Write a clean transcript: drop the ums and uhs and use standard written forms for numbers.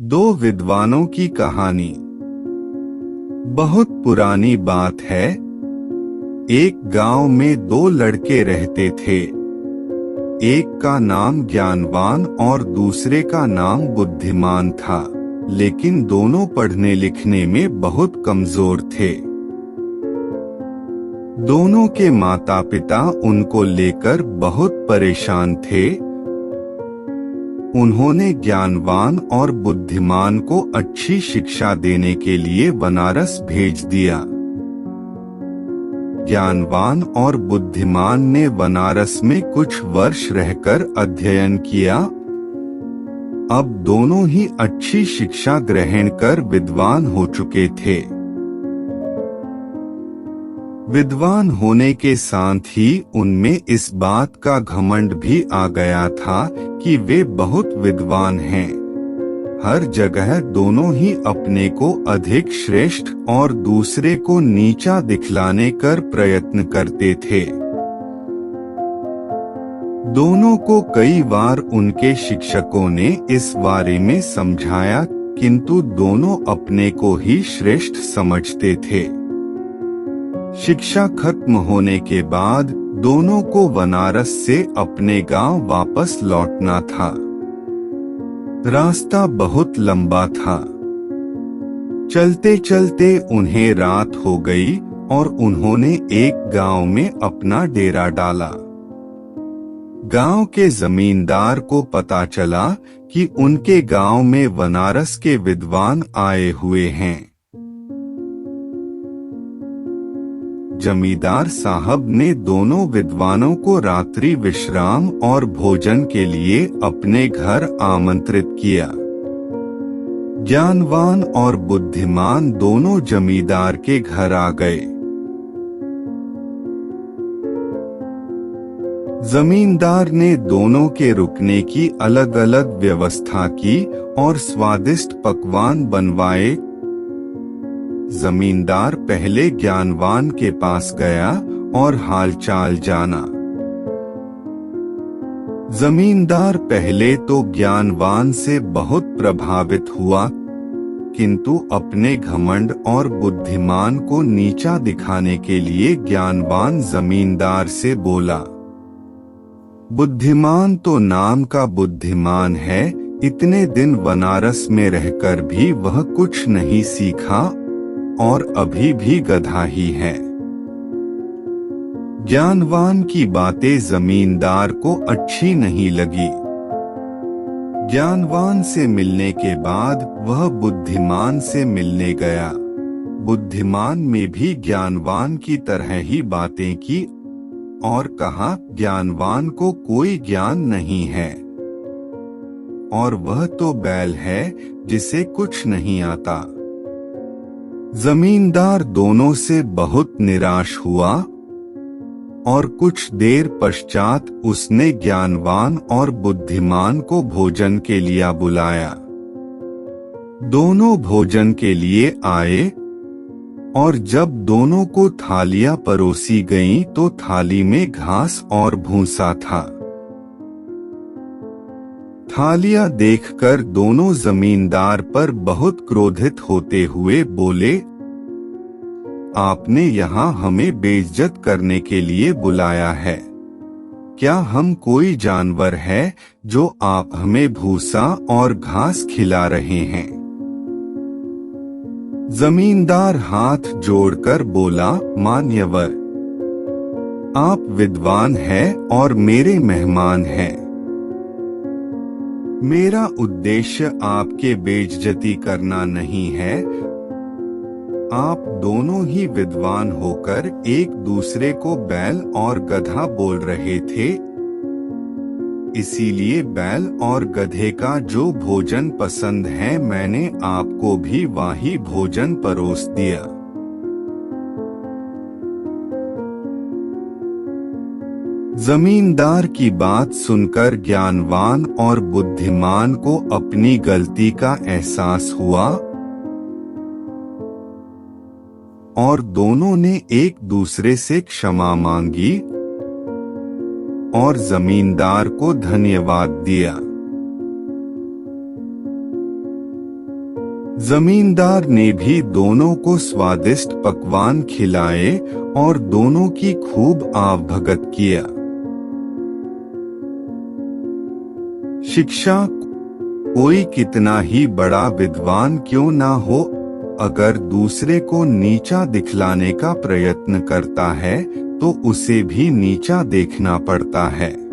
दो विद्वानों की कहानी। बहुत पुरानी बात है। एक गांव में दो लड़के रहते थे। एक का नाम ज्ञानवान और दूसरे का नाम बुद्धिमान था, लेकिन दोनों पढ़ने लिखने में बहुत कमजोर थे। दोनों के माता पिता उनको लेकर बहुत परेशान थे। उन्होंने ज्ञानवान और बुद्धिमान को अच्छी शिक्षा देने के लिए बनारस भेज दिया। ज्ञानवान और बुद्धिमान ने बनारस में कुछ वर्ष रहकर अध्ययन किया। अब दोनों ही अच्छी शिक्षा ग्रहण कर विद्वान हो चुके थे। विद्वान होने के साथ ही उनमें इस बात का घमंड भी आ गया था कि वे बहुत विद्वान हैं। हर जगह दोनों ही अपने को अधिक श्रेष्ठ और दूसरे को नीचा दिखलाने कर प्रयत्न करते थे। दोनों को कई बार उनके शिक्षकों ने इस बारे में समझाया, किंतु दोनों अपने को ही श्रेष्ठ समझते थे। शिक्षा खत्म होने के बाद दोनों को बनारस से अपने गांव वापस लौटना था। रास्ता बहुत लंबा था। चलते चलते उन्हें रात हो गई और उन्होंने एक गांव में अपना डेरा डाला। गांव के जमींदार को पता चला कि उनके गांव में बनारस के विद्वान आए हुए हैं। जमींदार साहब ने दोनों विद्वानों को रात्रि विश्राम और भोजन के लिए अपने घर आमंत्रित किया। ज्ञानवान और बुद्धिमान दोनों जमींदार के घर आ गए। जमींदार ने दोनों के रुकने की अलग अलग व्यवस्था की और स्वादिष्ट पकवान बनवाए। जमींदार पहले ज्ञानवान के पास गया और हालचाल जाना। जमींदार पहले तो ज्ञानवान से बहुत प्रभावित हुआ, किंतु अपने घमंड और बुद्धिमान को नीचा दिखाने के लिए ज्ञानवान जमींदार से बोला, बुद्धिमान तो नाम का बुद्धिमान है, इतने दिन बनारस में रहकर भी वह कुछ नहीं सीखा और अभी भी गधा ही है। ज्ञानवान की बातें जमींदार को अच्छी नहीं लगी। ज्ञानवान से मिलने के बाद वह बुद्धिमान से मिलने गया। बुद्धिमान में भी ज्ञानवान की तरह ही बातें की और कहा, ज्ञानवान को कोई ज्ञान नहीं है और वह तो बैल है जिसे कुछ नहीं आता। जमींदार दोनों से बहुत निराश हुआ और कुछ देर पश्चात उसने ज्ञानवान और बुद्धिमान को भोजन के लिए बुलाया। दोनों भोजन के लिए आए और जब दोनों को थालियां परोसी गईं तो थाली में घास और भूसा था। थालियां देखकर दोनों जमींदार पर बहुत क्रोधित होते हुए बोले, आपने यहाँ हमें बेइज्जत करने के लिए बुलाया है। क्या हम कोई जानवर है जो आप हमें भूसा और घास खिला रहे हैं? जमींदार हाथ जोड़कर बोला, मान्यवर, आप विद्वान हैं और मेरे मेहमान हैं। मेरा उद्देश्य आपके बेइज्जती करना नहीं है। आप दोनों ही विद्वान होकर एक दूसरे को बैल और गधा बोल रहे थे, इसीलिए बैल और गधे का जो भोजन पसंद है मैंने आपको भी वही भोजन परोस दिया। जमींदार की बात सुनकर ज्ञानवान और बुद्धिमान को अपनी गलती का एहसास हुआ और दोनों ने एक दूसरे से क्षमा मांगी और जमींदार को धन्यवाद दिया। जमींदार ने भी दोनों को स्वादिष्ट पकवान खिलाए और दोनों की खूब आवभगत किया। शिक्षा, कोई कितना ही बड़ा विद्वान क्यों ना हो, अगर दूसरे को नीचा दिखलाने का प्रयत्न करता है तो उसे भी नीचा देखना पड़ता है।